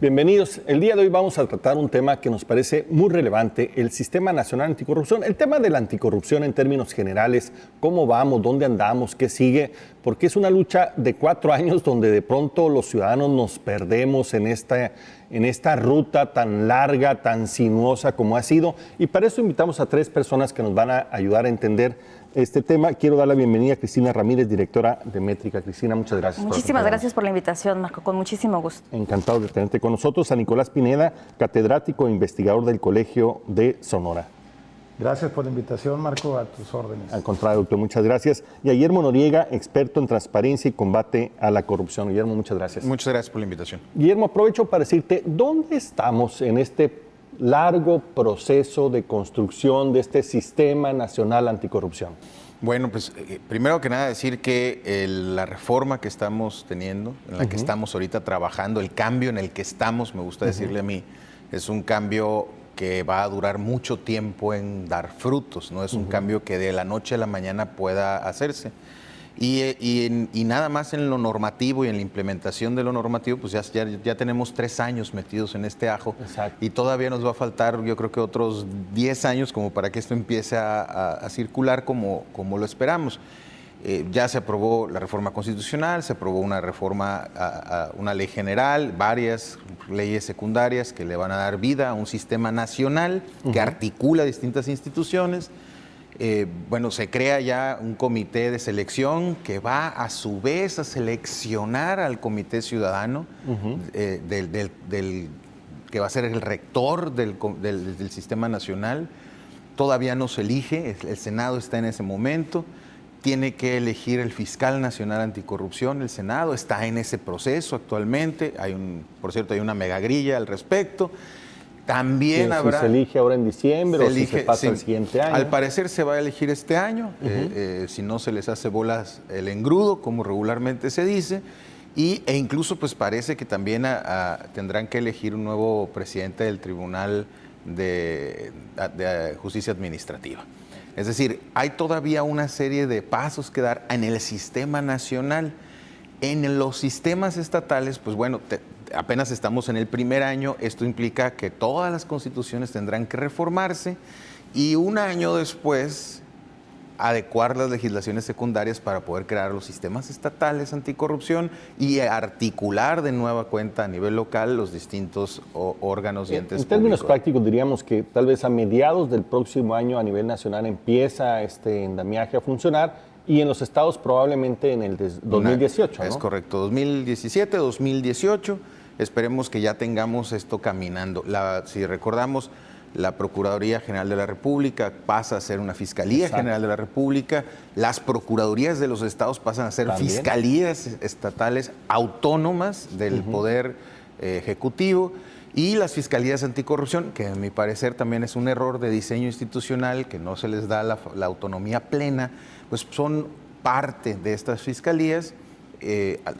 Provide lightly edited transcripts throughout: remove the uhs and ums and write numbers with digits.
Bienvenidos. El día de hoy vamos a tratar un tema que nos parece muy relevante, el Sistema Nacional Anticorrupción. El tema de la anticorrupción en términos generales, cómo vamos, dónde andamos, qué sigue, porque es una lucha de 4 años donde de pronto los ciudadanos nos perdemos en esta ruta tan larga, tan sinuosa como ha sido. Y para eso invitamos a 3 personas que nos van a ayudar a entender este tema. Quiero dar la bienvenida a Cristina Ramírez, directora de Métrica. Cristina, muchas gracias. Muchísimas gracias por la invitación, Marco, con muchísimo gusto. Encantado de tenerte con nosotros. A Nicolás Pineda, catedrático e investigador del Colegio de Sonora. Gracias por la invitación, Marco, a tus órdenes. Al contrario, doctor, muchas gracias. Y a Guillermo Noriega, experto en transparencia y combate a la corrupción. Guillermo, muchas gracias. Muchas gracias por la invitación. Guillermo, aprovecho para decirte, ¿dónde estamos en este largo proceso de construcción de este Sistema Nacional Anticorrupción? Bueno, pues primero que nada decir que la reforma que estamos teniendo, en la que estamos ahorita trabajando, el cambio en el que estamos, me gusta decirle a mí, es un cambio que va a durar mucho tiempo en dar frutos, no es un cambio que de la noche a la mañana pueda hacerse. Y nada más en lo normativo y en la implementación de lo normativo, pues ya tenemos 3 años metidos en este ajo. Exacto. Y todavía nos va a faltar, yo creo que otros 10 años como para que esto empiece a circular como lo esperamos. Ya se aprobó la reforma constitucional, se aprobó una reforma a una ley general, varias leyes secundarias que le van a dar vida a un sistema nacional que articula distintas instituciones. Bueno, se crea ya un comité de selección que va a su vez a seleccionar al comité ciudadano que va a ser el rector del sistema nacional. Todavía no se elige, el Senado está en ese momento, tiene que elegir el fiscal nacional anticorrupción, el Senado está en ese proceso actualmente, por cierto hay una megagrilla al respecto. También habrá... Si se elige ahora en diciembre o si se pasa el siguiente año. Al parecer se va a elegir este año, si no se les hace bolas el engrudo, como regularmente se dice, e incluso pues parece que también tendrán que elegir un nuevo presidente del Tribunal de Justicia Administrativa. Es decir, hay todavía una serie de pasos que dar en el sistema nacional. En los sistemas estatales, pues bueno, apenas estamos en el primer año, esto implica que todas las constituciones tendrán que reformarse y un año después adecuar las legislaciones secundarias para poder crear los sistemas estatales anticorrupción y articular de nueva cuenta a nivel local los distintos órganos y entes públicos. En términos prácticos diríamos que tal vez a mediados del próximo año a nivel nacional empieza este endamiaje a funcionar y en los estados probablemente en el 2018, ¿no? Es correcto, 2017, 2018. Esperemos que ya tengamos esto caminando. Si recordamos, la Procuraduría General de la República pasa a ser una Fiscalía General de la República. Las Procuradurías de los estados pasan a ser fiscalías estatales autónomas del Poder Ejecutivo. Y las Fiscalías Anticorrupción, que a mi parecer también es un error de diseño institucional, que no se les da la autonomía plena, pues son parte de estas fiscalías,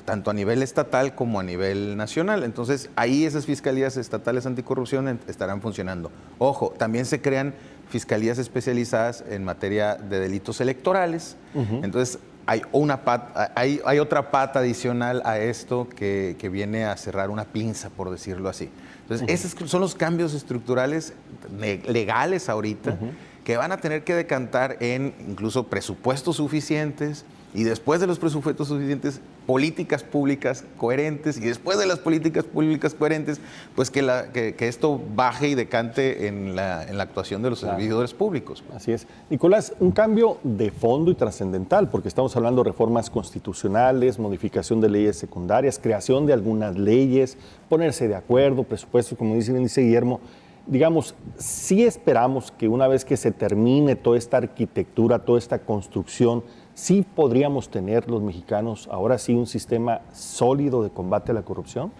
tanto a nivel estatal como a nivel nacional. Entonces, ahí esas fiscalías estatales anticorrupción estarán funcionando. Ojo, también se crean fiscalías especializadas en materia de delitos electorales. Entonces, hay otra pata adicional a esto que viene a cerrar una pinza, por decirlo así. Entonces, esos son los cambios estructurales legales ahorita que van a tener que decantar en incluso presupuestos suficientes y después de los presupuestos suficientes, políticas públicas coherentes y después de las políticas públicas coherentes, pues que esto baje y decante en la actuación de los servidores públicos. Así es. Nicolás, un cambio de fondo y trascendental, porque estamos hablando de reformas constitucionales, modificación de leyes secundarias, creación de algunas leyes, ponerse de acuerdo, presupuestos, como dice Guillermo. Digamos, sí esperamos que una vez que se termine toda esta arquitectura, toda esta construcción, sí podríamos tener los mexicanos ahora sí un sistema sólido de combate a la corrupción.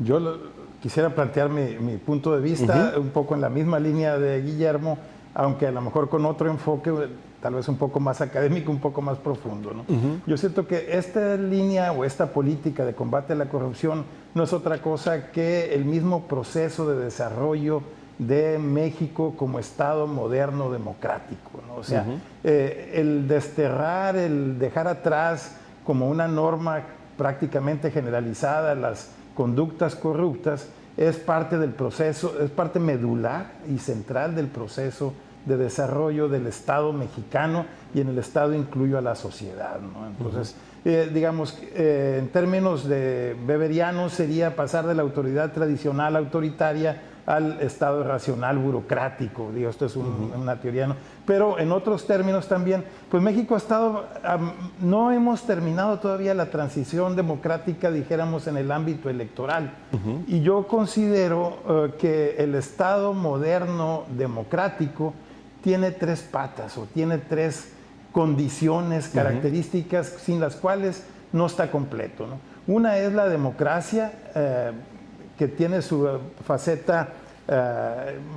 Yo quisiera plantear mi punto de vista un poco en la misma línea de Guillermo, aunque a lo mejor con otro enfoque, tal vez un poco más académico, un poco más profundo, ¿no? Yo siento que esta línea o esta política de combate a la corrupción no es otra cosa que el mismo proceso de desarrollo de México como Estado moderno democrático, ¿no? O sea, el desterrar, el dejar atrás como una norma prácticamente generalizada las conductas corruptas es parte del proceso, es parte medular y central del proceso de desarrollo del Estado mexicano, y en el Estado incluyo a la sociedad, ¿no? Entonces, digamos, en términos de weberianos sería pasar de la autoridad tradicional autoritaria al Estado racional burocrático. Digo, esto es una teoría, ¿no? Pero en otros términos también, pues México ha estado, no hemos terminado todavía la transición democrática, dijéramos, en el ámbito electoral. Y yo considero que el Estado moderno democrático tiene tres patas o tiene tres condiciones, características sin las cuales no está completo, ¿no? Una es la democracia, que tiene su faceta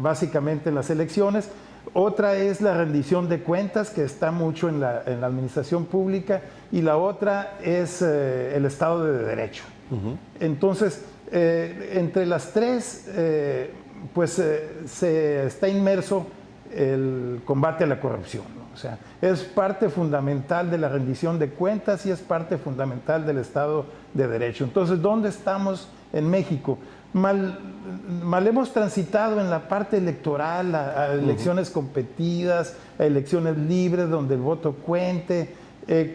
básicamente en las elecciones. Otra es la rendición de cuentas, que está mucho en la administración pública, y la otra es el Estado de Derecho. Entonces, entre las tres, se está inmerso el combate a la corrupción, ¿no? O sea, es parte fundamental de la rendición de cuentas y es parte fundamental del Estado de Derecho. Entonces, ¿dónde estamos en México? Mal hemos transitado en la parte electoral, a elecciones competidas, a elecciones libres donde el voto cuente,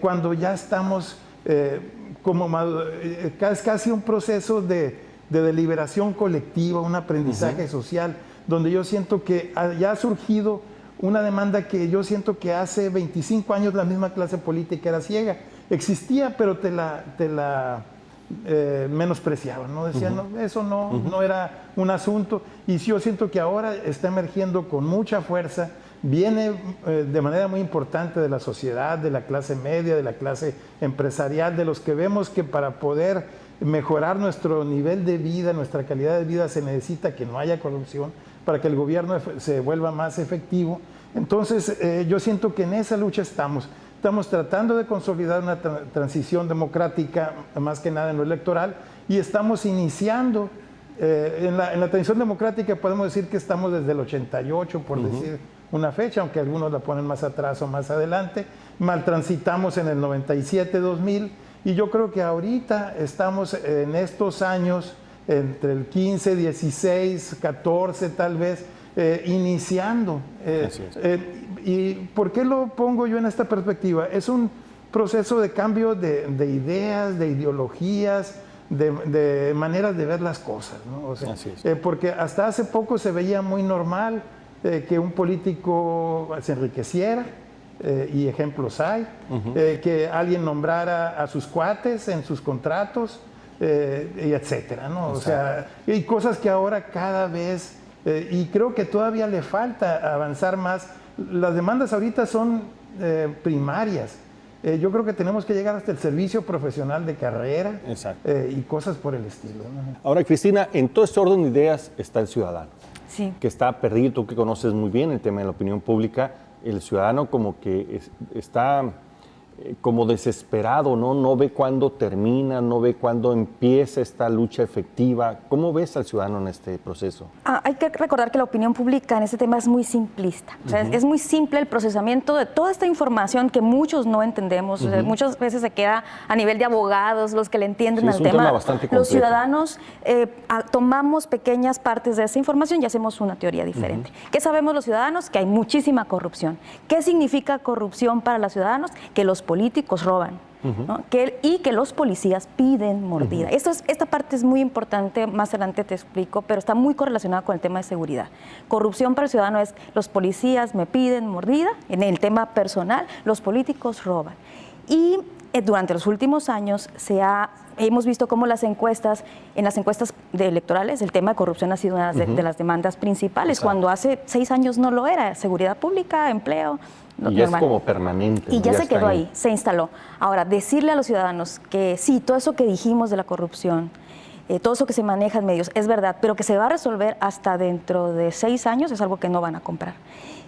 cuando ya estamos es casi un proceso de deliberación colectiva, un aprendizaje social, donde yo siento que ya ha surgido una demanda que yo siento que hace 25 años la misma clase política era ciega. Existía, pero te la menospreciaban, ¿no? Decían, no, eso no era un asunto. Y yo siento que ahora está emergiendo con mucha fuerza, viene de manera muy importante de la sociedad, de la clase media, de la clase empresarial, de los que vemos que para poder mejorar nuestro nivel de vida, nuestra calidad de vida, se necesita que no haya corrupción, para que el gobierno se vuelva más efectivo. Entonces, yo siento que en esa lucha estamos tratando de consolidar una transición democrática, más que nada en lo electoral, y estamos iniciando, en la transición democrática podemos decir que estamos desde el 88, por decir una fecha, aunque algunos la ponen más atrás o más adelante, mal transitamos en el 97, 2000, y yo creo que ahorita estamos en estos años, entre el 15, 16, 14 tal vez, iniciando. ¿Y por qué lo pongo yo en esta perspectiva? Es un proceso de cambio de ideas, de ideologías, de maneras de ver las cosas, ¿no? O sea, porque hasta hace poco se veía muy normal que un político se enriqueciera, y ejemplos hay, que alguien nombrara a sus cuates en sus contratos, y etcétera, ¿no? O sea, hay cosas que ahora cada vez, y creo que todavía le falta avanzar más. Las demandas ahorita son primarias. Yo creo que tenemos que llegar hasta el servicio profesional de carrera, y cosas por el estilo, ¿no? Ahora, Cristina, en todo este orden de ideas está el ciudadano, que está perdido. Tú que conoces muy bien el tema de la opinión pública, el ciudadano como que está como desesperado, ¿no? No ve cuándo termina, no ve cuándo empieza esta lucha efectiva. ¿Cómo ves al ciudadano en este proceso? Hay que recordar que la opinión pública en este tema es muy simplista. O sea, es muy simple el procesamiento de toda esta información que muchos no entendemos. O sea, muchas veces se queda a nivel de abogados, los que le entienden al tema. Los ciudadanos tomamos pequeñas partes de esa información y hacemos una teoría diferente. ¿Qué sabemos los ciudadanos? Que hay muchísima corrupción. ¿Qué significa corrupción para los ciudadanos? Que los políticos roban, ¿no? Y que los policías piden mordida. Esta parte es muy importante, más adelante te explico, pero está muy correlacionada con el tema de seguridad. Corrupción para el ciudadano es los policías me piden mordida, en el tema personal, los políticos roban. Y durante los últimos años hemos visto cómo en las encuestas electorales, el tema de corrupción ha sido una de las demandas principales, cuando hace 6 años no lo era. Seguridad pública, empleo. Y ya es como permanente. Y ya se quedó ahí, se instaló. Ahora, decirle a los ciudadanos que sí, todo eso que dijimos de la corrupción, todo eso que se maneja en medios, es verdad, pero que se va a resolver hasta dentro de 6 años, es algo que no van a comprar.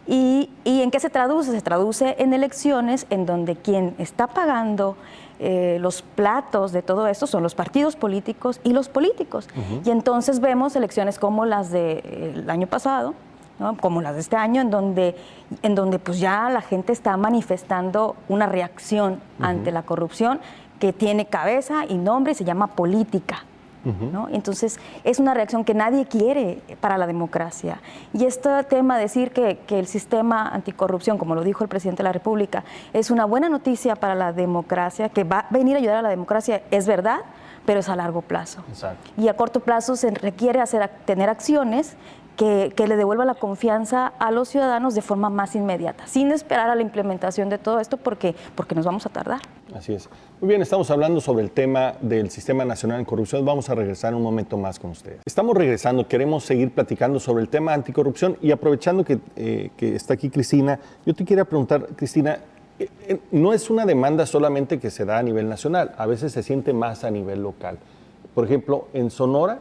¿Y en qué se traduce? Se traduce en elecciones en donde quien está pagando los platos de todo esto son los partidos políticos y los políticos. Y entonces vemos elecciones como las del año pasado, ¿no? Como las de este año, en donde pues ya la gente está manifestando una reacción ante la corrupción que tiene cabeza y nombre y se llama política. ¿no? Entonces, es una reacción que nadie quiere para la democracia. Y este tema de decir que el sistema anticorrupción, como lo dijo el presidente de la República, es una buena noticia para la democracia, que va a venir a ayudar a la democracia, es verdad, pero es a largo plazo. Exacto. Y a corto plazo se requiere tener acciones que le devuelvan la confianza a los ciudadanos de forma más inmediata, sin esperar a la implementación de todo esto, porque nos vamos a tardar. Así es. Muy bien, estamos hablando sobre el tema del Sistema Nacional Anticorrupción. Vamos a regresar un momento más con ustedes. Estamos regresando, queremos seguir platicando sobre el tema anticorrupción y aprovechando que está aquí Cristina, yo te quería preguntar, Cristina, no es una demanda solamente que se da a nivel nacional, a veces se siente más a nivel local. Por ejemplo, en Sonora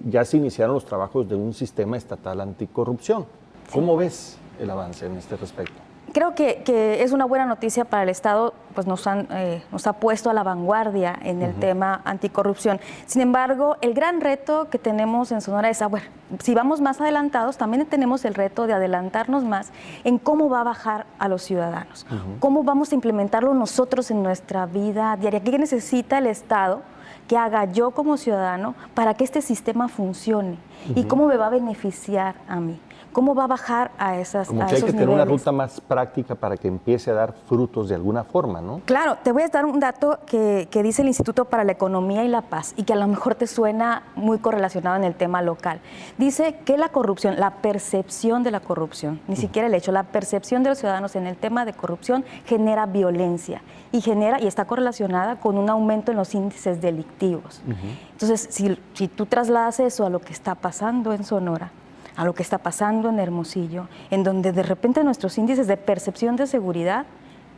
ya se iniciaron los trabajos de un sistema estatal anticorrupción. ¿Cómo ves el avance en este respecto? Creo que es una buena noticia para el Estado, pues nos ha puesto a la vanguardia en el tema anticorrupción. Sin embargo, el gran reto que tenemos en Sonora es, bueno, si vamos más adelantados, también tenemos el reto de adelantarnos más en cómo va a bajar a los ciudadanos, cómo vamos a implementarlo nosotros en nuestra vida diaria, qué necesita el Estado que haga yo como ciudadano para que este sistema funcione y cómo me va a beneficiar a mí. ¿Cómo va a bajar a esos niveles? Como que hay que tener una ruta más práctica para que empiece a dar frutos de alguna forma, ¿no? Claro, te voy a dar un dato que dice el Instituto para la Economía y la Paz y que a lo mejor te suena muy correlacionado en el tema local. Dice que la corrupción, la percepción de la corrupción, ni siquiera el hecho, la percepción de los ciudadanos en el tema de corrupción genera violencia y está correlacionada con un aumento en los índices delictivos. Entonces, si tú trasladas eso a lo que está pasando en Sonora, a lo que está pasando en Hermosillo, en donde de repente nuestros índices de percepción de seguridad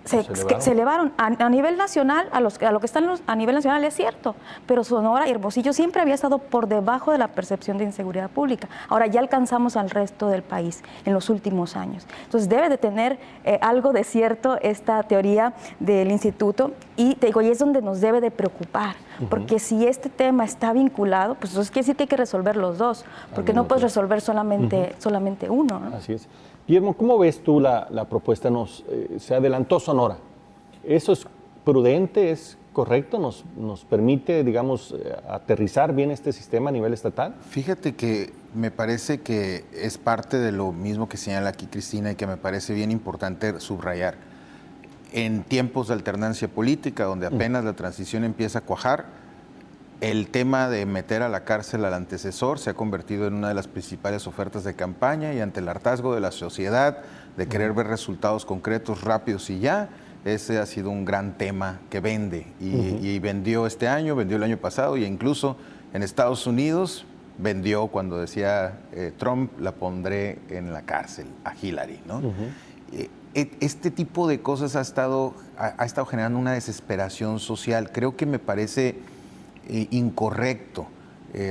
se elevaron a nivel nacional, a lo que están a nivel nacional es cierto, pero Sonora y Hermosillo siempre había estado por debajo de la percepción de inseguridad pública. Ahora ya alcanzamos al resto del país en los últimos años. Entonces debe de tener algo de cierto esta teoría del instituto y te digo, y es donde nos debe de preocupar, porque si este tema está vinculado, pues entonces quiere decir que hay que resolver los dos, porque no puedes resolver solamente uno, ¿no? Así es. Guillermo, ¿cómo ves tú la propuesta? Se adelantó Sonora. ¿Eso es prudente, es correcto? ¿Nos permite, digamos, aterrizar bien este sistema a nivel estatal? Fíjate que me parece que es parte de lo mismo que señala aquí Cristina y que me parece bien importante subrayar. En tiempos de alternancia política, donde apenas la transición empieza a cuajar, el tema de meter a la cárcel al antecesor se ha convertido en una de las principales ofertas de campaña y ante el hartazgo de la sociedad de querer ver resultados concretos, rápidos y ya, ese ha sido un gran tema que vende y vendió este año, vendió el año pasado e incluso en Estados Unidos vendió cuando decía Trump, la pondré en la cárcel a Hillary, ¿no? Este tipo de cosas ha estado generando una desesperación social. Creo que me parece incorrecto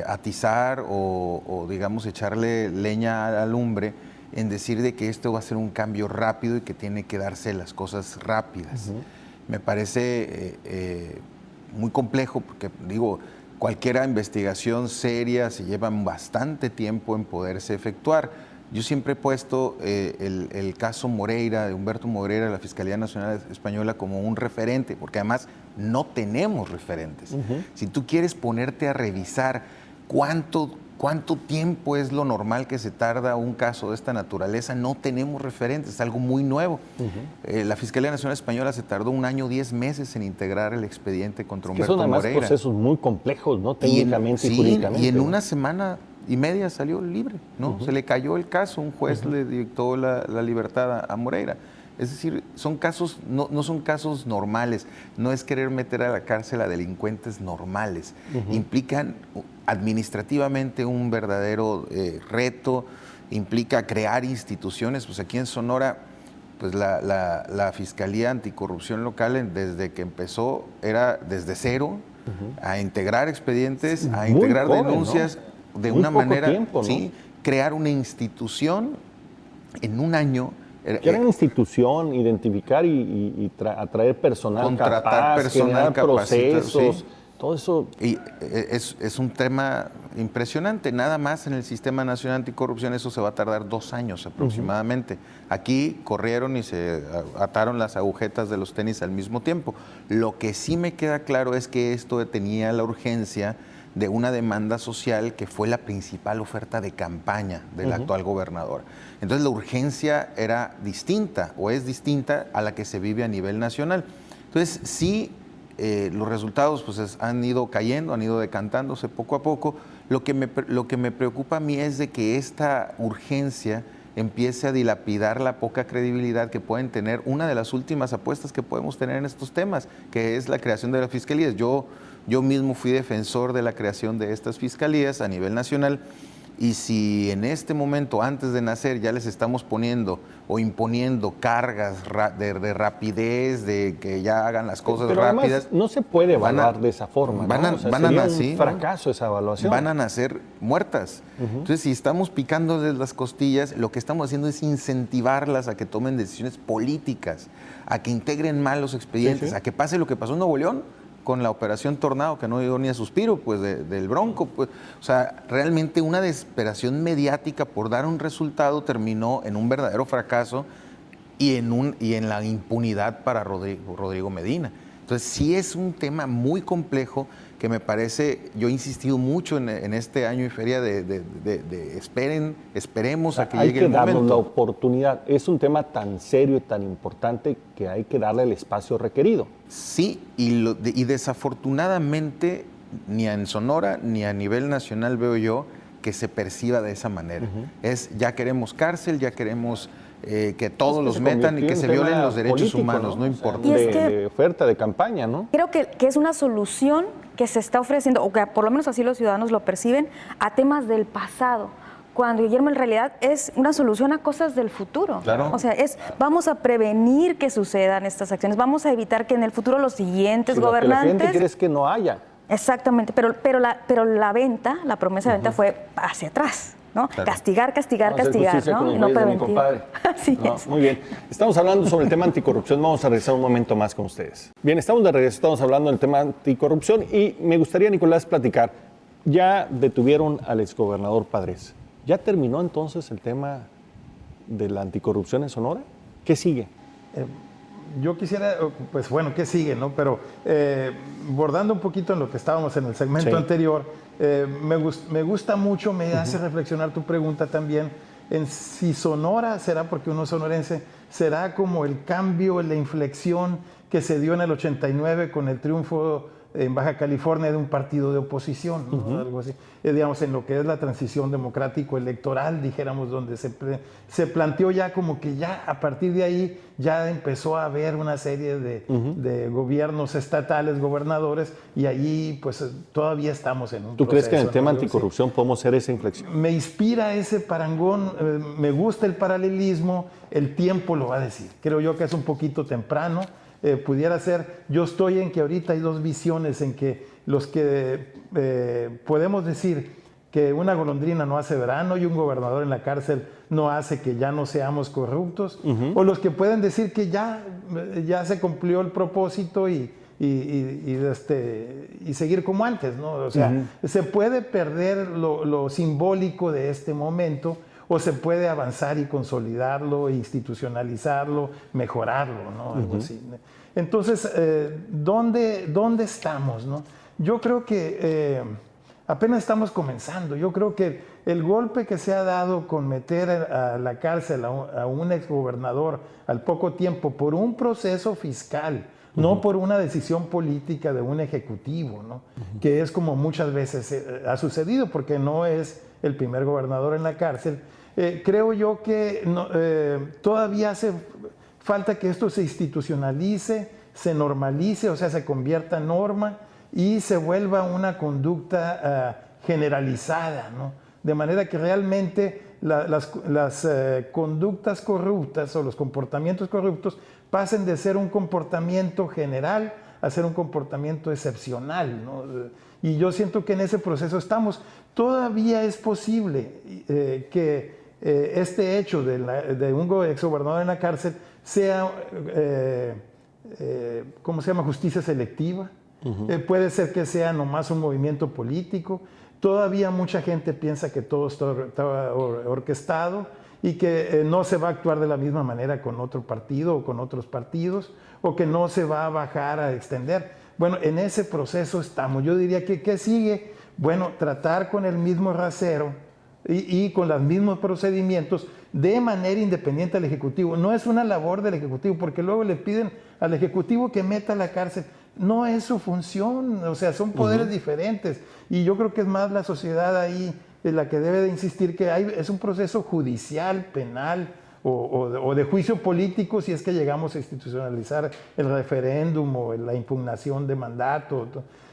atizar o digamos echarle leña a la lumbre en decir de que esto va a ser un cambio rápido y que tiene que darse las cosas rápidas. Me parece muy complejo porque digo, cualquier investigación seria se lleva bastante tiempo en poderse efectuar. Yo siempre he puesto el caso Moreira, de Humberto Moreira, de la Fiscalía Nacional Española, como un referente, porque además no tenemos referentes. Si tú quieres ponerte a revisar cuánto tiempo es lo normal que se tarda un caso de esta naturaleza, no tenemos referentes, es algo muy nuevo. La Fiscalía Nacional Española se tardó 1 año 10 meses en integrar el expediente contra Humberto Moreira. Son además procesos muy complejos, ¿no? Técnicamente y jurídicamente. Y en 1 semana y media salió libre, ¿no? Se le cayó el caso, un juez le dictó la libertad a Moreira. Es decir, son casos, no son casos normales, no es querer meter a la cárcel a delincuentes normales. Implican administrativamente un verdadero reto, implica crear instituciones. Pues aquí en Sonora, pues la Fiscalía Anticorrupción local, desde que empezó, era desde cero, a integrar expedientes, a integrar denuncias, ¿no? De muy una manera, tiempo, ¿no? Sí, crear una institución en 1 año. Crear una institución, identificar y atraer personal, contratar capaz, personal, procesos, sí. Todo eso. Y es un tema impresionante. Nada más en el Sistema Nacional Anticorrupción eso se va a tardar 2 años aproximadamente. Aquí corrieron y se ataron las agujetas de los tenis al mismo tiempo. Lo que sí me queda claro es que esto tenía la urgencia de una demanda social que fue la principal oferta de campaña del actual gobernador. Entonces la urgencia era distinta o es distinta a la que se vive a nivel nacional. Entonces sí, los resultados pues, han ido cayendo, han ido decantándose poco a poco. Lo que me preocupa a mí es de que esta urgencia empiece a dilapidar la poca credibilidad que pueden tener una de las últimas apuestas que podemos tener en estos temas, que es la creación de las fiscalías. Yo mismo fui defensor de la creación de estas fiscalías a nivel nacional, y si en este momento, antes de nacer, ya les estamos poniendo o imponiendo cargas de rapidez, de que ya hagan las cosas pero rápidas. Además, no se puede evaluar de esa forma. Sería un fracaso esa evaluación. Van a nacer muertas. Entonces, si estamos picándoles las costillas, lo que estamos haciendo es incentivarlas a que tomen decisiones políticas, a que integren mal los expedientes, a que pase lo que pasó en Nuevo León con la operación Tornado, que no llegó ni a suspiro pues, del Bronco. Pues. O sea, realmente una desesperación mediática por dar un resultado terminó en un verdadero fracaso y en la impunidad para Rodrigo Medina. Entonces, sí es un tema muy complejo que me parece, yo he insistido mucho en este año y feria de esperemos a que llegue el momento. Hay que darnos la oportunidad. Es un tema tan serio y tan importante que hay que darle el espacio requerido. Sí, y desafortunadamente ni en Sonora ni a nivel nacional veo yo que se perciba de esa manera. Ya queremos cárcel, ya queremos que todos los metan y que se violen los derechos humanos, no importa. Y es que, de oferta, de campaña, ¿no? Creo que es una solución que se está ofreciendo, o que por lo menos así los ciudadanos lo perciben, a temas del pasado. Cuando, Guillermo, en realidad es una solución a cosas del futuro. Claro. O sea, vamos a prevenir que sucedan estas acciones, vamos a evitar que en el futuro los siguientes gobernantes... Lo que la gente quiere es que no haya. Exactamente, pero la venta, la promesa de venta fue hacia atrás, ¿no? Claro. Castigar, ¿no? Y no prevenir. Así es. Muy bien. Estamos hablando sobre el tema anticorrupción. Vamos a regresar un momento más con ustedes. Bien, estamos de regreso. Estamos hablando del tema anticorrupción y me gustaría, Nicolás, platicar. Ya detuvieron al exgobernador Padres. ¿Ya terminó entonces el tema de la anticorrupción en Sonora? ¿Qué sigue? Yo quisiera, pues bueno, ¿qué sigue, no? Pero bordando un poquito en lo que estábamos en el segmento anterior, me gusta mucho, me hace reflexionar tu pregunta también, en si Sonora será, porque uno es sonorense, será como el cambio, la inflexión que se dio en el 89 con el triunfo en Baja California de un partido de oposición, ¿no? Algo así. Digamos, en lo que es la transición democrático-electoral, dijéramos, donde se planteó ya como que ya a partir de ahí ya empezó a haber una serie de gobiernos estatales, gobernadores, y ahí pues todavía estamos en un ¿Tú proceso? ¿Tú crees que en el tema anticorrupción podemos hacer esa inflexión? Me inspira ese parangón, me gusta el paralelismo, el tiempo lo va a decir. Creo yo que es un poquito temprano. Pudiera ser, yo estoy en que ahorita hay dos visiones, en que los que podemos decir que una golondrina no hace verano y un gobernador en la cárcel no hace que ya no seamos corruptos, o los que pueden decir que ya se cumplió el propósito y seguir como antes, ¿no? O sea, se puede perder lo simbólico de este momento, o se puede avanzar y consolidarlo, institucionalizarlo, mejorarlo, ¿no? Algo así. Entonces, ¿dónde estamos, no? Yo creo que apenas estamos comenzando. Yo creo que el golpe que se ha dado con meter a la cárcel a un exgobernador al poco tiempo por un proceso fiscal, no por una decisión política de un ejecutivo, ¿no? Que es como muchas veces ha sucedido, porque no es el primer gobernador en la cárcel. Creo yo que todavía hace falta que esto se institucionalice, se normalice, o sea, se convierta en norma y se vuelva una conducta generalizada, ¿no? De manera que realmente las conductas corruptas o los comportamientos corruptos pasen de ser un comportamiento general a ser un comportamiento excepcional, ¿no? Y yo siento que en ese proceso estamos. Todavía es posible que este hecho de un exgobernador en la cárcel sea, ¿cómo se llama?, justicia selectiva. Puede ser que sea nomás un movimiento político. Todavía mucha gente piensa que todo está orquestado y que no se va a actuar de la misma manera con otro partido o con otros partidos, o que no se va a bajar a extender. Bueno, en ese proceso estamos. Yo diría que ¿qué sigue? bueno, tratar con el mismo rasero y con los mismos procedimientos de manera independiente al Ejecutivo. No es una labor del Ejecutivo, porque luego le piden al Ejecutivo que meta a la cárcel. No es su función, o sea, son poderes diferentes. Y yo creo que es más la sociedad ahí la que debe de insistir que es un proceso judicial, penal o de juicio político, si es que llegamos a institucionalizar el referéndum o la impugnación de mandato.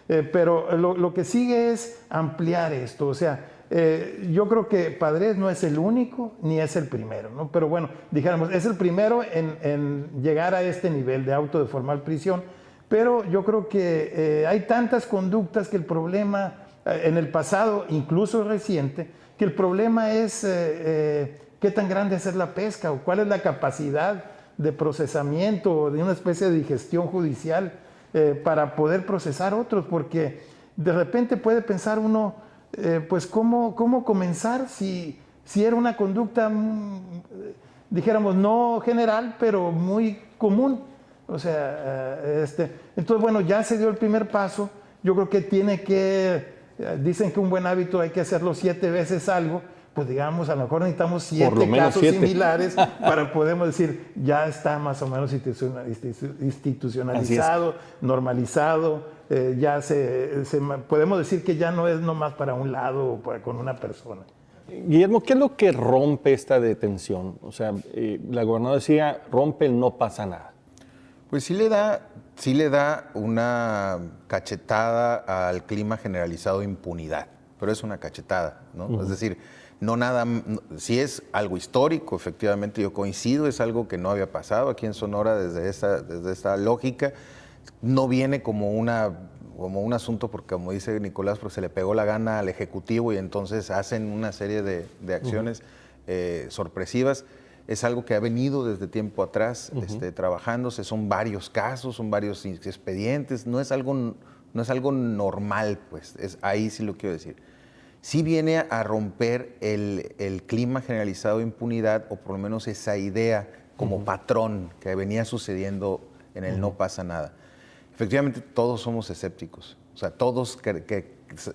Pero lo que sigue es ampliar esto, o sea, yo creo que Padres no es el único ni es el primero, ¿no? Pero bueno, dijéramos, es el primero en llegar a este nivel de auto de formal prisión, pero yo creo que hay tantas conductas que el problema, en el pasado, incluso reciente, que el problema es qué tan grande es la pesca o cuál es la capacidad de procesamiento, de una especie de digestión judicial para poder procesar otros, porque de repente puede pensar uno, pues cómo comenzar si era una conducta, dijéramos, no general, pero muy común. O sea, entonces, bueno, ya se dio el primer paso. Yo creo que dicen que un buen hábito hay que hacerlo 7 veces algo. Pues digamos, a lo mejor necesitamos 7 casos similares para poder decir, ya está más o menos institucionalizado, normalizado. Ya podemos decir que ya no es nomás para un lado o con una persona. Guillermo, ¿qué es lo que rompe esta detención? O sea, la gobernadora decía, rompe el no pasa nada. Pues sí le da una cachetada al clima generalizado de impunidad, pero es una cachetada, ¿no? Es decir, si es algo histórico, efectivamente yo coincido, es algo que no había pasado aquí en Sonora desde esta lógica. No viene como un asunto porque, como dice Nicolás, porque se le pegó la gana al Ejecutivo y entonces hacen una serie de acciones sorpresivas. Es algo que ha venido desde tiempo atrás trabajándose, son varios casos, son varios expedientes, no es algo normal, pues, ahí sí lo quiero decir. Sí viene a romper el clima generalizado de impunidad, o por lo menos esa idea como patrón que venía sucediendo en el no pasa nada. Efectivamente, todos somos escépticos, o sea,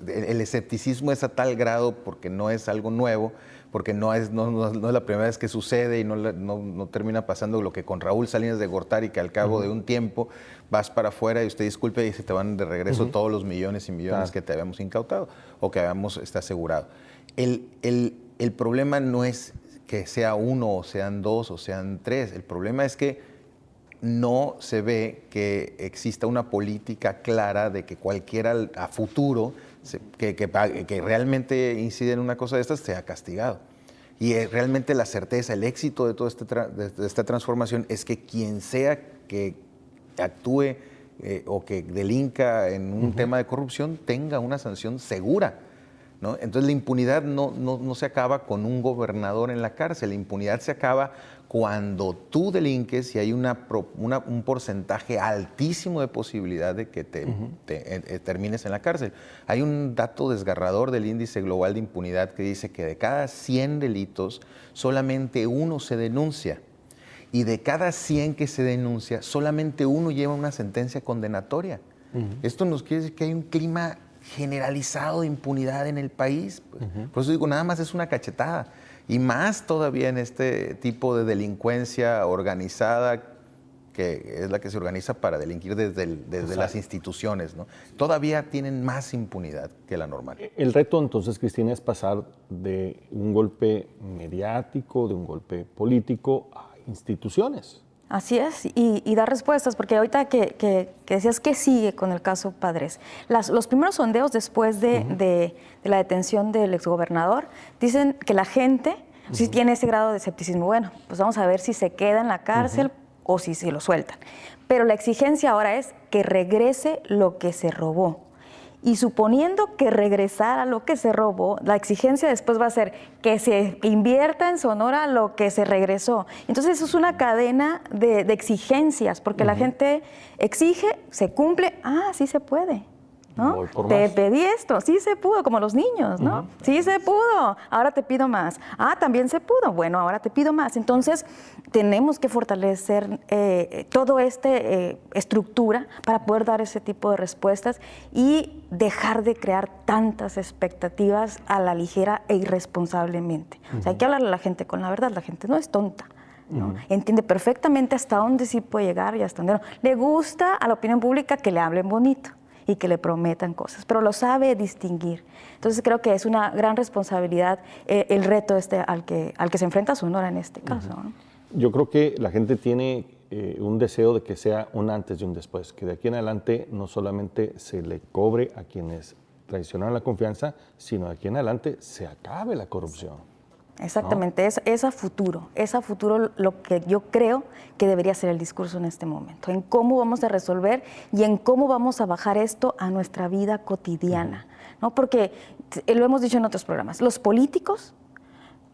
el escepticismo es a tal grado porque no es algo nuevo, porque no es la primera vez que sucede y no termina pasando lo que con Raúl Salinas de Gortari, que al cabo de un tiempo vas para afuera y usted disculpe y se te van de regreso todos los millones y millones que te habíamos incautado o que habíamos asegurado. El problema no es que sea 1 o sean 2 o sean 3, el problema es que no se ve que exista una política clara de que cualquiera a futuro que realmente incide en una cosa de estas sea castigado. Y realmente la certeza, el éxito de toda esta transformación es que quien sea que actúe o que delinca en un tema de corrupción tenga una sanción segura, ¿no? Entonces la impunidad no se acaba con un gobernador en la cárcel, la impunidad se acaba cuando tú delinques y hay un porcentaje altísimo de posibilidad de que termines en la cárcel. Hay un dato desgarrador del índice global de impunidad que dice que de cada 100 delitos solamente 1 se denuncia. Y de cada 100 que se denuncia, solamente 1 lleva una sentencia condenatoria. Esto nos quiere decir que hay un clima generalizado de impunidad en el país. Pues. Por eso digo, nada más es una cachetada. Y más todavía en este tipo de delincuencia organizada, que es la que se organiza para delinquir desde las instituciones, ¿no? Todavía tienen más impunidad que la normal. El reto entonces, Cristina, es pasar de un golpe mediático, de un golpe político a instituciones. Así es, y dar respuestas, porque ahorita que decías que sigue con el caso Padres, los primeros sondeos después de la detención del exgobernador dicen que la gente sí tiene ese grado de escepticismo. Bueno, pues vamos a ver si se queda en la cárcel o si se lo sueltan. Pero la exigencia ahora es que regrese lo que se robó. Y suponiendo que regresara lo que se robó, la exigencia después va a ser que se invierta en Sonora lo que se regresó. Entonces eso es una cadena de exigencias, porque la gente exige, se cumple, sí se puede. ¿no? Voy por Te más. pedí esto, sí se pudo, como los niños, ¿no? Sí se pudo, ahora te pido más. Ah, también se pudo, bueno, ahora te pido más. Entonces, tenemos que fortalecer toda esta estructura para poder dar ese tipo de respuestas y dejar de crear tantas expectativas a la ligera e irresponsablemente. O sea, hay que hablarle a la gente con la verdad, la gente no es tonta. ¿no? Entiende perfectamente hasta dónde sí puede llegar y hasta dónde no. Le gusta a la opinión pública que le hablen bonito y que le prometan cosas, pero lo sabe distinguir. Entonces creo que es una gran responsabilidad el reto al que se enfrenta Sonora en este caso. ¿no? Yo creo que la gente tiene un deseo de que sea un antes y un después, que de aquí en adelante no solamente se le cobre a quienes traicionaron la confianza, sino de aquí en adelante se acabe la corrupción. Exactamente, ¿no? es a futuro lo que yo creo que debería ser el discurso en este momento, en cómo vamos a resolver y en cómo vamos a bajar esto a nuestra vida cotidiana, ¿no? Porque lo hemos dicho en otros programas, los políticos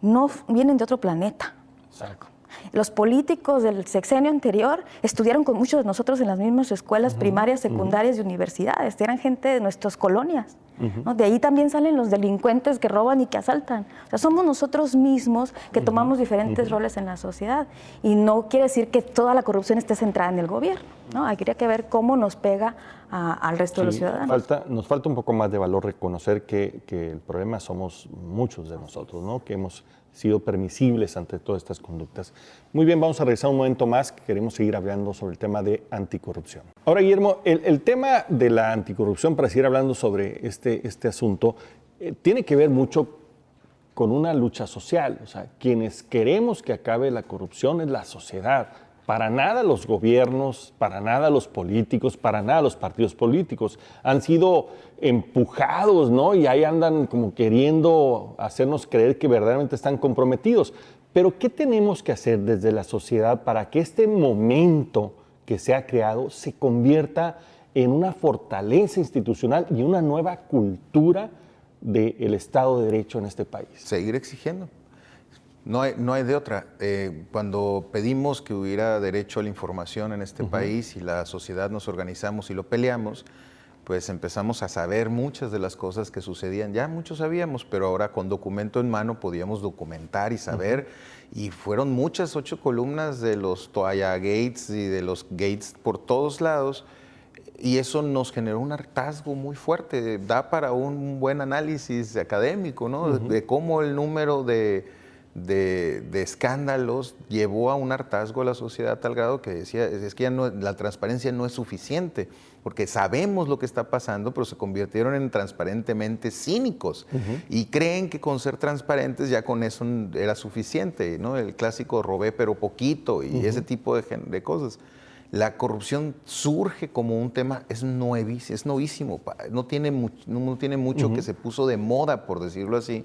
no vienen de otro planeta. Exacto. Los políticos del sexenio anterior estudiaron con muchos de nosotros en las mismas escuelas primarias, secundarias y universidades. Eran gente de nuestras colonias. ¿no? De ahí también salen los delincuentes que roban y que asaltan. O sea, somos nosotros mismos que tomamos diferentes roles en la sociedad. Y no quiere decir que toda la corrupción esté centrada en el gobierno. ¿no? Habría que ver cómo nos pega al resto de los ciudadanos. Nos falta un poco más de valor reconocer que el problema somos muchos de nosotros, ¿no? Que hemos sido permisibles ante todas estas conductas. Muy bien, vamos a regresar un momento más, que queremos seguir hablando sobre el tema de anticorrupción. Ahora, Guillermo, el tema de la anticorrupción, para seguir hablando sobre este asunto, tiene que ver mucho con una lucha social. O sea, quienes queremos que acabe la corrupción es la sociedad. Para nada los gobiernos, para nada los políticos, para nada los partidos políticos. Han sido empujados, ¿no? Y ahí andan como queriendo hacernos creer que verdaderamente están comprometidos. Pero ¿qué tenemos que hacer desde la sociedad para que este momento que se ha creado se convierta en una fortaleza institucional y una nueva cultura del Estado de Derecho en este país? Seguir exigiendo. No hay de otra. Cuando pedimos que hubiera derecho a la información en este país y la sociedad nos organizamos y lo peleamos, pues empezamos a saber muchas de las cosas que sucedían. Ya muchos sabíamos, pero ahora con documento en mano podíamos documentar y saber. Y fueron muchas 8 columnas de los Toalla Gates y de los Gates por todos lados. Y eso nos generó un hartazgo muy fuerte. Da para un buen análisis académico, ¿no? De cómo el número de escándalos llevó a un hartazgo a la sociedad a tal grado que decía, es que ya la transparencia no es suficiente, porque sabemos lo que está pasando, pero se convirtieron en transparentemente cínicos y creen que con ser transparentes ya con eso era suficiente, ¿no? El clásico robé pero poquito y ese tipo de cosas. La corrupción surge como un tema, es novísimo, no tiene mucho que se puso de moda, por decirlo así.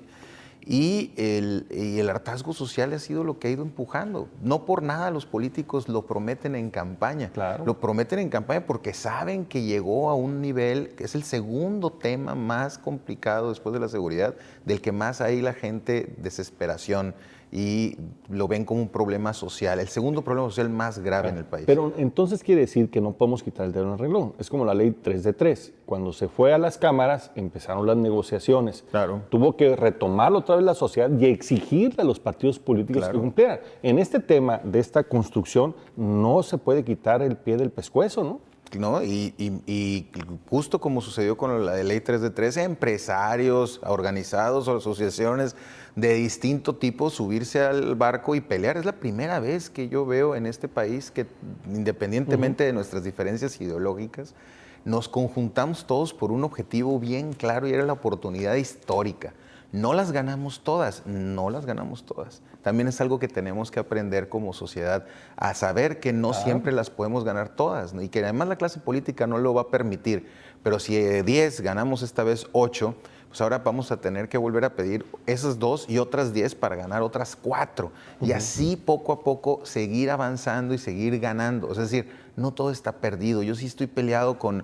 Y el hartazgo social ha sido lo que ha ido empujando. No por nada los políticos lo prometen en campaña. Claro. Lo prometen en campaña porque saben que llegó a un nivel que es el segundo tema más complicado después de la seguridad, del que más hay la gente desesperación y lo ven como un problema social, el segundo problema social más grave en el país. Pero entonces quiere decir que no podemos quitar el dedo en el renglón. Es como la ley 3 de 3. Cuando se fue a las cámaras, empezaron las negociaciones. Claro. Tuvo que retomarlo otra vez la sociedad y exigirle a los partidos políticos que cumplieran. En este tema de esta construcción no se puede quitar el pie del pescuezo, ¿no? ¿No? Y justo como sucedió con la ley 3 de 3, empresarios, organizados o asociaciones de distinto tipo subirse al barco y pelear. Es la primera vez que yo veo en este país que, independientemente de nuestras diferencias ideológicas, nos conjuntamos todos por un objetivo bien claro y era la oportunidad histórica. No las ganamos todas. También es algo que tenemos que aprender como sociedad, a saber que no siempre las podemos ganar todas, ¿no? Y que además la clase política no lo va a permitir. Pero si 10 ganamos esta vez 8, pues ahora vamos a tener que volver a pedir esas 2 y otras 10 para ganar otras 4. Y así poco a poco seguir avanzando y seguir ganando. Es decir, no todo está perdido. Yo sí estoy peleado con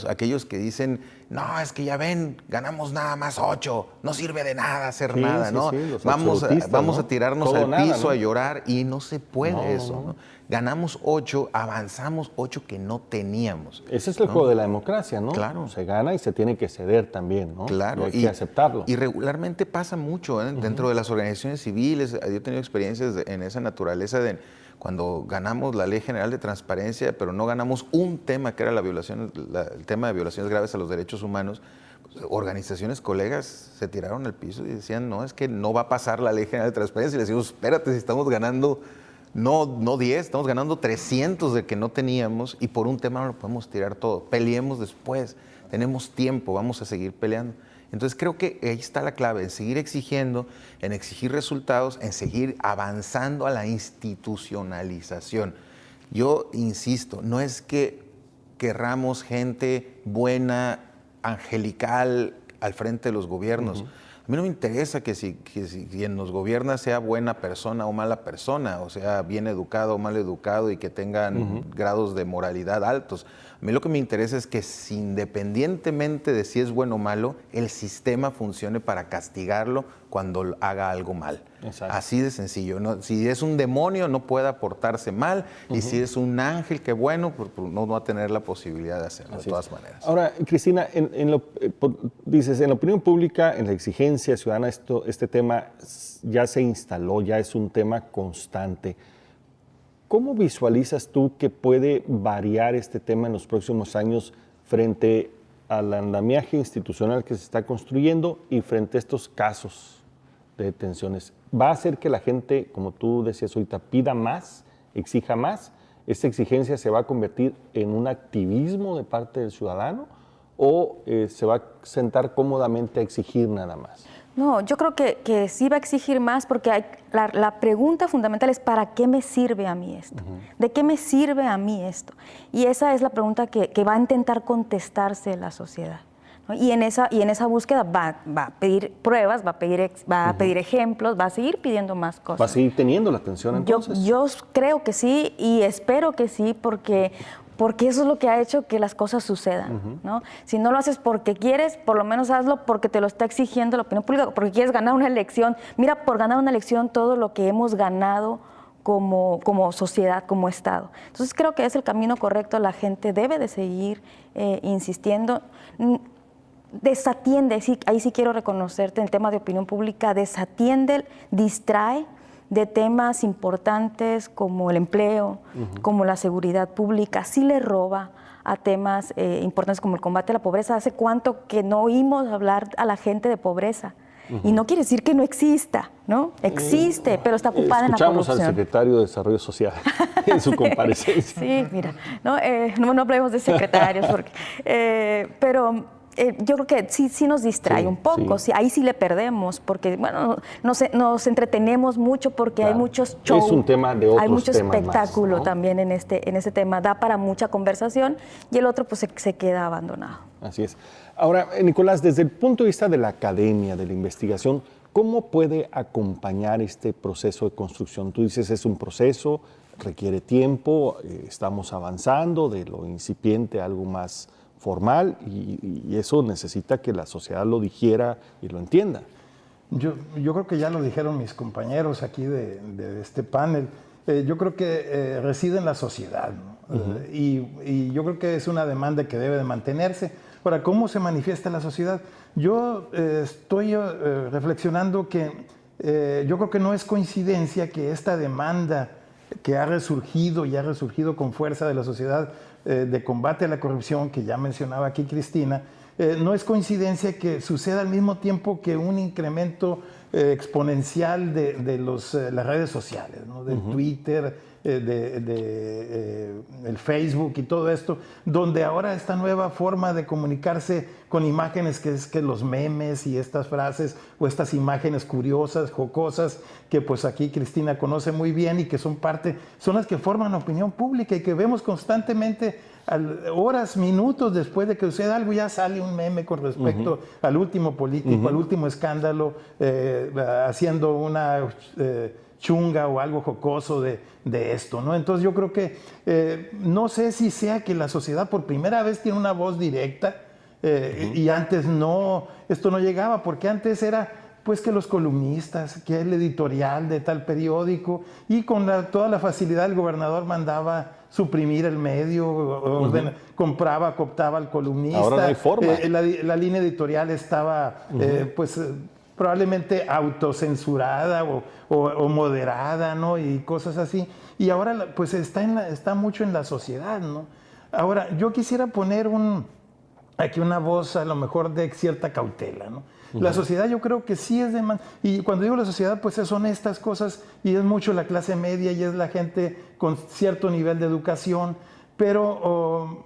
aquellos que dicen, no, es que ya ven, ganamos nada más 8, no sirve de nada hacer nada, ¿no? Vamos a tirarnos al piso, a llorar, y no se puede eso, ¿no? Ganamos 8, avanzamos 8 que no teníamos. Ese es el juego de la democracia, ¿no? Claro. Se gana y se tiene que ceder también, ¿no? Claro. Y hay que aceptarlo. Y regularmente pasa mucho, ¿eh? Dentro de las organizaciones civiles. Yo he tenido experiencias en esa naturaleza de cuando ganamos la Ley General de Transparencia, pero no ganamos un tema que era el tema de violaciones graves a los derechos humanos. Organizaciones, colegas se tiraron al piso y decían, no, es que no va a pasar la Ley General de Transparencia. Y les decimos, espérate, si estamos ganando no 10, estamos ganando 300 de que no teníamos, y por un tema no lo podemos tirar todo. Peleemos después, tenemos tiempo, vamos a seguir peleando. Entonces creo que ahí está la clave, en seguir exigiendo, en exigir resultados, en seguir avanzando a la institucionalización. Yo insisto, no es que querramos gente buena, angelical al frente de los gobiernos. A mí no me interesa que si quien nos gobierna sea buena persona o mala persona, o sea, bien educado o mal educado, y que tengan grados de moralidad altos. A mí lo que me interesa es que, independientemente de si es bueno o malo, el sistema funcione para castigarlo cuando haga algo mal. Exacto. Así de sencillo, ¿no? Si es un demonio, no puede portarse mal, y si es un ángel, qué bueno, pues no va a tener la posibilidad de hacerlo. Así de todas maneras. Ahora, Cristina, dices, en la opinión pública, en la exigencia ciudadana, este tema ya se instaló, ya es un tema constante. ¿Cómo visualizas tú que puede variar este tema en los próximos años frente al andamiaje institucional que se está construyendo y frente a estos casos de detenciones? ¿Va a hacer que la gente, como tú decías ahorita, pida más, exija más? ¿Esta exigencia se va a convertir en un activismo de parte del ciudadano o se va a sentar cómodamente a exigir nada más? No, yo creo que sí va a exigir más, porque la pregunta fundamental es ¿para qué me sirve a mí esto? ¿De qué me sirve a mí esto? Y esa es la pregunta que va a intentar contestarse la sociedad, ¿no? Y en esa búsqueda va a pedir pruebas, va a pedir ejemplos, va a seguir pidiendo más cosas. ¿Va a seguir teniendo la atención entonces? Yo creo que sí, y espero que sí, porque eso es lo que ha hecho que las cosas sucedan, ¿no? Si no lo haces porque quieres, por lo menos hazlo porque te lo está exigiendo la opinión pública, porque quieres ganar una elección. Mira, por ganar una elección, todo lo que hemos ganado como sociedad, como Estado. Entonces creo que es el camino correcto, la gente debe de seguir insistiendo. Desatiende, ahí sí quiero reconocerte en el tema de opinión pública, desatiende, distrae de temas importantes como el empleo, como la seguridad pública, sí le roba a temas importantes como el combate a la pobreza. ¿Hace cuánto que no oímos hablar a la gente de pobreza? Y no quiere decir que no exista, ¿no? Existe, pero está ocupada en la corrupción. Escuchamos al secretario de Desarrollo Social en su comparecencia. Sí, mira, no hablemos de secretarios, pero yo creo que sí nos distrae un poco, sí, ahí sí le perdemos, porque bueno, nos entretenemos mucho porque hay muchos shows, es un tema de otros, hay mucho espectáculo más, ¿no? también en este tema, da para mucha conversación, y el otro pues se queda abandonado. Así es. Ahora, Nicolás, desde el punto de vista de la academia, de la investigación, ¿cómo puede acompañar este proceso de construcción? Tú dices, es un proceso, requiere tiempo, estamos avanzando de lo incipiente a algo más formal, y eso necesita que la sociedad lo digiera y lo entienda. Yo creo que ya lo dijeron mis compañeros aquí de este panel. Yo creo que reside en la sociedad, ¿no? Y yo creo que es una demanda que debe de mantenerse. Ahora, ¿cómo se manifiesta la sociedad? Yo estoy reflexionando que yo creo que no es coincidencia que esta demanda que ha resurgido y ha resurgido con fuerza de la sociedad de combate a la corrupción, que ya mencionaba aquí Cristina, no es coincidencia que suceda al mismo tiempo que un incremento exponencial de las redes sociales, ¿no? De Twitter, el Facebook y todo esto, donde ahora esta nueva forma de comunicarse con imágenes, que es que los memes y estas frases o estas imágenes curiosas, jocosas, que pues aquí Cristina conoce muy bien y que son las que forman la opinión pública y que vemos constantemente. Horas, minutos después de que suceda algo, ya sale un meme con respecto al último político, al último escándalo, haciendo una chunga o algo jocoso de esto, ¿no? Entonces yo creo que no sé si sea que la sociedad por primera vez tiene una voz directa y antes no, esto no llegaba, porque antes era pues que los columnistas, que el editorial de tal periódico, y con toda la facilidad el gobernador mandaba suprimir el medio, compraba, cooptaba al columnista. Ahora no hay forma. La línea editorial estaba probablemente autocensurada o moderada, ¿no? Y cosas así. Y ahora pues está mucho en la sociedad, ¿no? Ahora, yo quisiera poner aquí una voz a lo mejor de cierta cautela, ¿no? La sociedad yo creo que sí es de más, y cuando digo la sociedad pues son estas cosas, y es mucho la clase media y es la gente con cierto nivel de educación, pero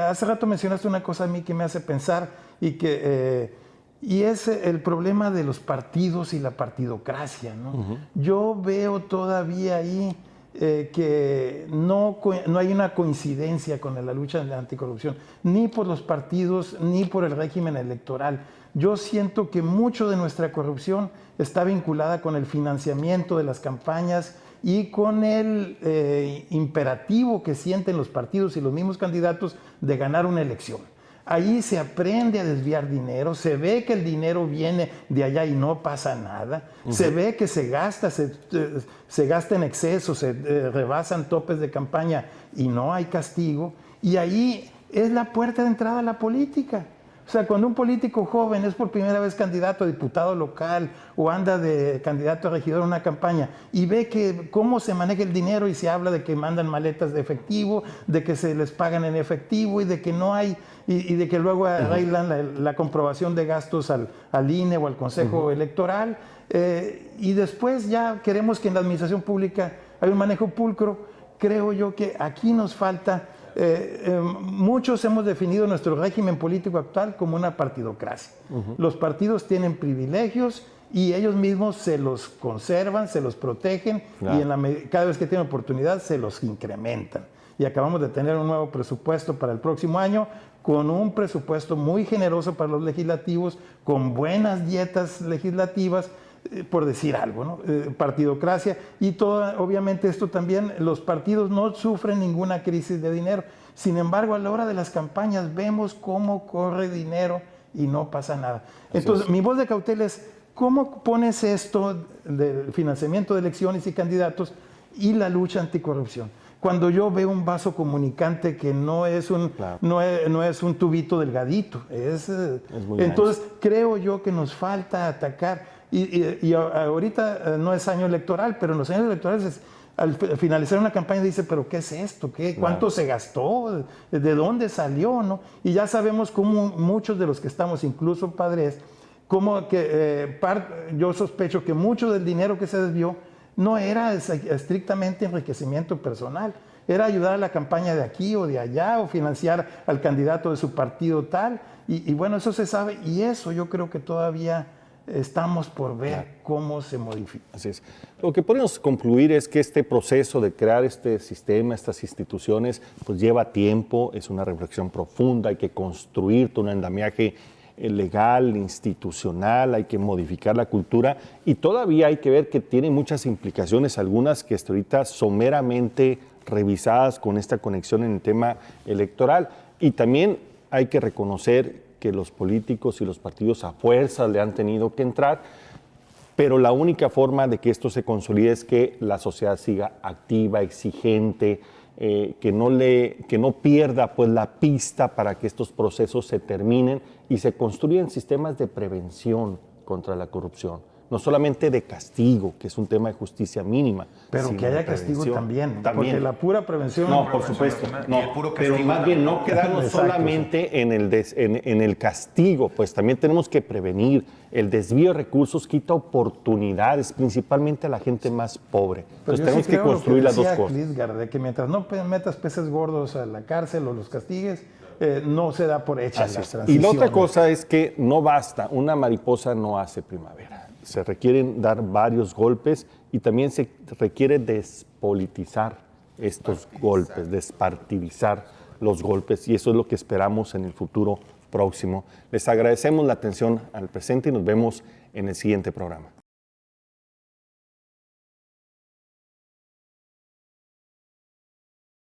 hace rato mencionaste una cosa a mí que me hace pensar y es el problema de los partidos y la partidocracia, ¿no? Yo veo todavía ahí que no hay una coincidencia con la lucha de la anticorrupción, ni por los partidos, ni por el régimen electoral. Yo siento que mucho de nuestra corrupción está vinculada con el financiamiento de las campañas y con el imperativo que sienten los partidos y los mismos candidatos de ganar una elección. Ahí se aprende a desviar dinero, se ve que el dinero viene de allá y no pasa nada, se ve que se gasta en exceso, se rebasan topes de campaña y no hay castigo, y ahí es la puerta de entrada a la política. O sea, cuando un político joven es por primera vez candidato a diputado local o anda de candidato a regidor en una campaña y ve que cómo se maneja el dinero y se habla de que mandan maletas de efectivo, de que se les pagan en efectivo y de que no hay, y de que luego arreglan la comprobación de gastos al INE o al Consejo Electoral, y después ya queremos que en la administración pública haya un manejo pulcro. Creo yo que aquí nos falta... muchos hemos definido nuestro régimen político actual como una partidocracia. Los partidos tienen privilegios y ellos mismos se los conservan, se los protegen y cada vez que tienen oportunidad se los incrementan. Y acabamos de tener un nuevo presupuesto para el próximo año, con un presupuesto muy generoso para los legislativos, con buenas dietas legislativas, por decir algo, ¿no? Partidocracia y todo, obviamente esto también, los partidos no sufren ninguna crisis de dinero. Sin embargo, a la hora de las campañas vemos cómo corre dinero y no pasa nada. Entonces, mi voz de cautela es, ¿cómo pones esto del financiamiento de elecciones y candidatos y la lucha anticorrupción? Cuando yo veo un vaso comunicante que no es un tubito delgadito, entonces creo yo que nos falta atacar. Y ahorita no es año electoral, pero en los años electorales, al finalizar una campaña dice, pero ¿qué es esto? ¿Cuánto se gastó? ¿De dónde salió? ¿No? Y ya sabemos cómo muchos de los que estamos, incluso padres, yo sospecho que mucho del dinero que se desvió no era estrictamente enriquecimiento personal, era ayudar a la campaña de aquí o de allá, o financiar al candidato de su partido tal, y bueno, eso se sabe, y eso yo creo que todavía estamos por ver cómo se modifica. Así es. Lo que podemos concluir es que este proceso de crear este sistema, estas instituciones, pues lleva tiempo, es una reflexión profunda, hay que construir todo un andamiaje legal, institucional, hay que modificar la cultura y todavía hay que ver que tiene muchas implicaciones, algunas que hasta ahorita son meramente revisadas con esta conexión en el tema electoral, y también hay que reconocer que los políticos y los partidos a fuerza le han tenido que entrar, pero la única forma de que esto se consolide es que la sociedad siga activa, exigente, que no pierda pues la pista para que estos procesos se terminen y se construyan sistemas de prevención contra la corrupción. No solamente de castigo, que es un tema de justicia mínima. Pero que haya castigo también, porque la pura prevención... No, por supuesto, no, pero más bien no quedarnos solamente en el castigo, pues también tenemos que prevenir. El desvío de recursos quita oportunidades, principalmente a la gente más pobre. Entonces tenemos que construir las dos cosas. Clisgar, de que mientras no metas peces gordos a la cárcel o los castigues, no se da por hecha la transición. Y la otra cosa es que no basta, una mariposa no hace primavera. Se requieren dar varios golpes y también se requiere despolitizar estos golpes, despartidizar los golpes, y eso es lo que esperamos en el futuro próximo. Les agradecemos la atención al presente y nos vemos en el siguiente programa.